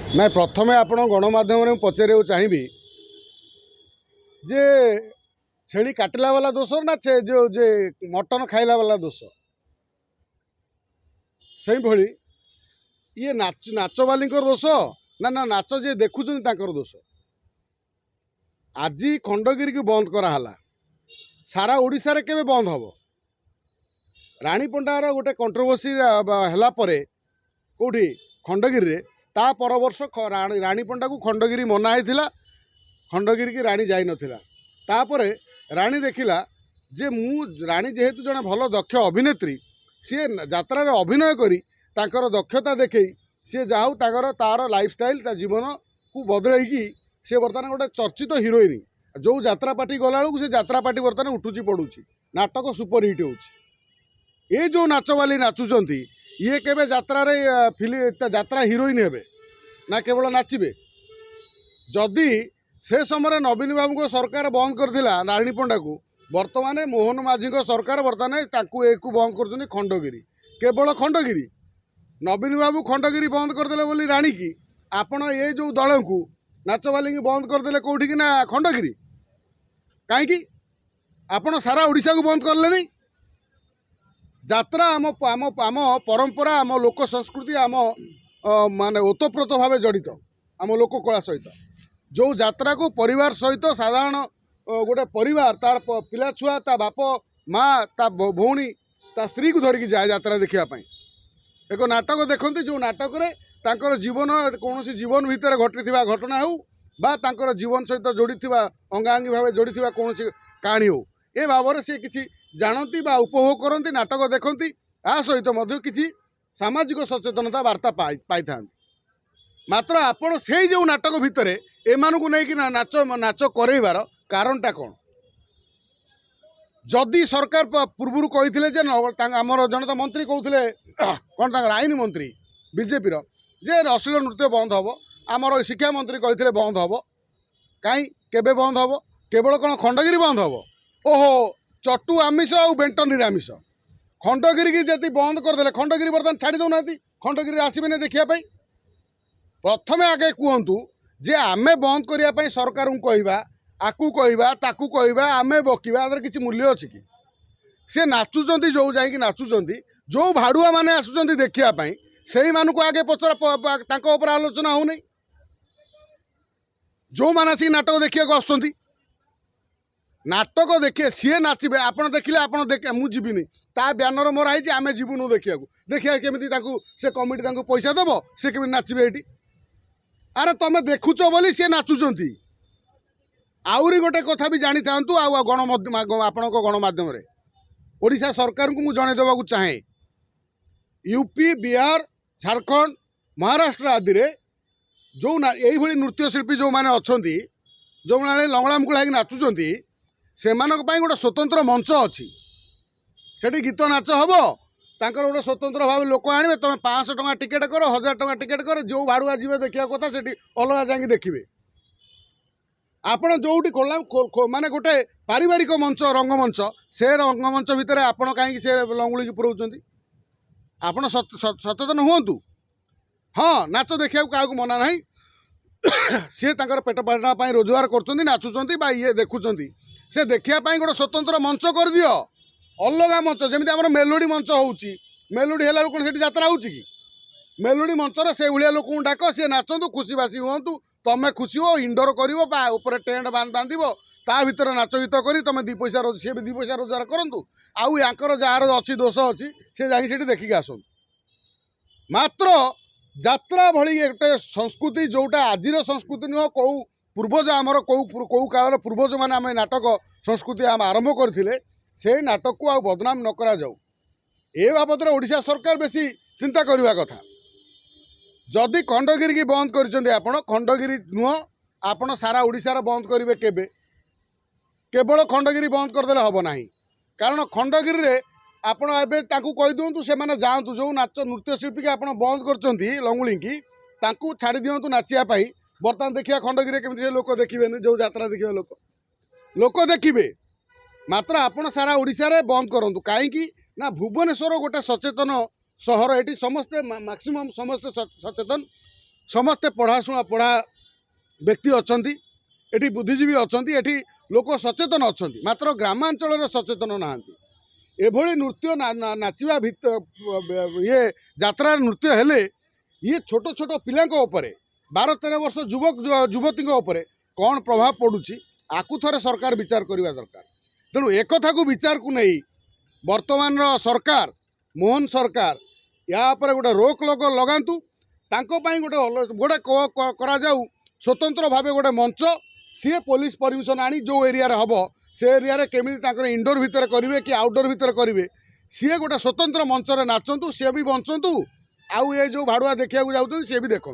ना प्रथमे आपण गणमाध्यम पचार चाहिए जे छेली काटला वाला दोष ना जो जे मटन खाइला वाला दोष से भली ये नाच वाली दोष ना ना नाच जे देखुं दोष। आज खंडगिरी की बंद कराला सारा ओडिशा रे केबे बंद हम राणी पंडार गोटे कंट्रोवर्सी है कौटी खंडगिरी ता पर वर्ष राणी पंडा को खंडगिरी मना होता खंडगिरी की राणी जाई नथिला तापरे राणी देखिला जे मु राणी जेहेतु जने भल दक्ष अभिनेत्री सी यात्रा अभिनय करी ताकर दक्षता देखई सी जाऊ तार लाइफस्टाइल ता जीवन को बदलैकी सी बर्तमान गोटे चर्चित हिरोइन जो यात्रा पार्टी गला बेलू से यात्रा पार्टी बर्तमान उठुची पड़ुची नाटक सुपर हिट होची। ये जो नाचवाली नाचुंट ये केबे यात्रा रे यात्रा हिरोइन हेबे ना केवल नाचिबे। जदि से समय नवीन बाबू को सरकार बंद करथिला राणी पंडा को बर्तमान मोहन माझी को सरकार बर्तमान ताकू बंद कर खंडगिरी केवल खंडगिरी नवीन बाबू खंडगिरी बंद करदे बोली राणी की आपण ये जो दल को नाचवाली की बंद करदे कौटी कि ना खंडगिरी कहीं आपण सारा ओडिशा को बंद करले नहीं। यात्रा आम आम आम परंपरा आम लोक संस्कृति आम माने ओतप्रोत भाव जड़ित आम लोक कला सहित जो यात्रा को परिवार सहित साधारण गोटे परिवार तार पिला छुआ ता बाप माँ ता भौणी ता स्त्री को धरिकी जाए यात्रा देखापी एक नाटक देखते जो नाटक रे तांकर जीवन कौन जीवन भितर घटी घटना हो बा तांकर जीवन सहित जोड़ी अंगांगी भाव जोड़ी कौन कहानी हो ए भाव से किसी जानती बा उपभोग करती नाटक देखती आ सहित किसी सामाजिक सचेतनता वार्ता पाई था। मात्र आपण से जो नाटक भितर एमानकु नहीं नाच नाच करैबार कारणटा कौन जदि सरकार पूर्व कही आमर जन तो मंत्री कहते कौन आईन मंत्री बीजेपी जे अश्लील नृत्य बंद हम आमर शिक्षा मंत्री कहते बंद हम कहीं केबे बंद हम केवल कौन खंडगिरी बंद हम ओहो चटू आमिष आ बेंट निरामिष खंडगिरी की जब बंद करदे खंडगिरी बर्तमान छाड़ी दौना खंडगिरी आसबे देखापी प्रथमे आगे कहतु जे आमे बंद करने सरकार को कहवा आकू कहवा ताकू कहवा आमे बकिवा किसी मूल्य अच्छी कि सी नाचुंट जो जाकि नाचुंट जो भाड़ुआ मैंने आसुँच देखापी से मानक आगे पचर आलोचना हो नहीं जो मैंने आसिक नाटक देखा आसुँच नाटक देखिए सी नाचे आप देखिले आप मुझीनि ता ब्यानर मराई आम जीवनु देखा देखिए केमी से कमिटी पैसा दब सी केमी नाचे ये अरे तुम देखुच बोली सी नाचुंट आउरी गोटे कथा भी जानी था आपण गणमाध्यम ओडिशा सरकार को मुझे जनईदेवा चाहे यूपी बिहार झारखंड महाराष्ट्र आदि रे जो यही नृत्यशिल्पी जो मैंने अच्छा जो मैंने लंगड़ा मुकुड़ा नाचुंट से गोटे स्वतंत्र मंच अच्छी से गीत नाच हम तांकर गोटे स्वतंत्र भाव लोक आने तुम 500 टंका टिकेट कर 1000 टंका टिकेट कर जो भाड़ुआ जी देखा कथा से अलग जाकि देखिए आपण जो माने गोटे पारिवारिक मंच रंगमंच से रंगमंच भितर आपण कहीं से लंगुड़ी की पुराउछंती आपण सचेतन हुंतु। हाँ नाच देखा क्या मना ना सी पेट पाटना रोजगार कर नाचुंट ये देखुं से देखापी गोटे स्वतंत्र मंच कर दियो अलग मंच जमी आम मेलोडी मंच होची मेलोडी है कौन से यात्रा हो मेलोडी मंचर से भाया लोक डाक सी नाचतु खुशी बासी हूँ तुम खुशी हो इंडोर कर टेंट बांध ता भर नाच गीत कर तुम 2 पैसा सी भी 2 पैसा रोजगार करूँ आउ याकर जार अच्छी दोष अच्छी से जा देखिक आस मात्र यात्रा भली गोटे संस्कृति जोटा आज संस्कृति नुह कौ पूर्वज आमर कौ काल पूर्वज मैंने आम नाटक संस्कृति आम आरंभ करते से नाटक को आ बदनाम न करा जाऊ ए बाबद ओडिशा सरकार बेसी चिंता करवा कथा। जदि खंडगिरी की बंद कर खंडगिरी नुह आपण सारा ओडिशा बंद करेंगे केबे केवल खंडगिरी बंद करदे हम ना कारण खंडगिरी रे आपण एबे ताकू कहि दियंतु से माने जांतु जो नाच नृत्यशिल्पी के आपण बंद करचंती लंगुली की ताकू छाड़ी दियंतु नाचिया पाई बर्तमान देखिया खंडगिरी केमती लोक देखिबे जो यात्रा देखिबे लोक देखिबे मात्र आपण सारा ओडिशा रे बंद करंतु काहेकि ना भुवनेश्वर गोटे सचेतन सहर ये समस्ते मैक्सिमम समस्ते सचेतन समस्ते पढ़ा व्यक्ति अच्छा एटी बुद्धिजीवी अच्छा एटी लोक सचेतन अच्छा मात्र ग्रामांचल सचेतन नहांती एभली नृत्य नाचिबा ये यात्रा नृत्य हेले ये छोट छोट पिलांको उपरे 12-13 वर्ष युवक युवती कौन प्रभाव पड़ुची आकु थरे सरकार विचार करवा दरकार। तेणु एक कथा को विचार को नहीं वर्तमान सरकार मोहन सरकार या पर गोटे रोक लगातु गोटे गोटे करा जाऊ स्वतंत्र भाव गोटे मंच सी पुलिस परमिशन आनी जो एरिया हम से एरिया केमी इंडोर भितर करेंगे कि आउटडोर भितर करेंगे सी गोटे स्वतंत्र मंच नाचतु सी भी बंचतु आउ ये जो भाड़ुआ देखा जाऊँ सी भी देखु।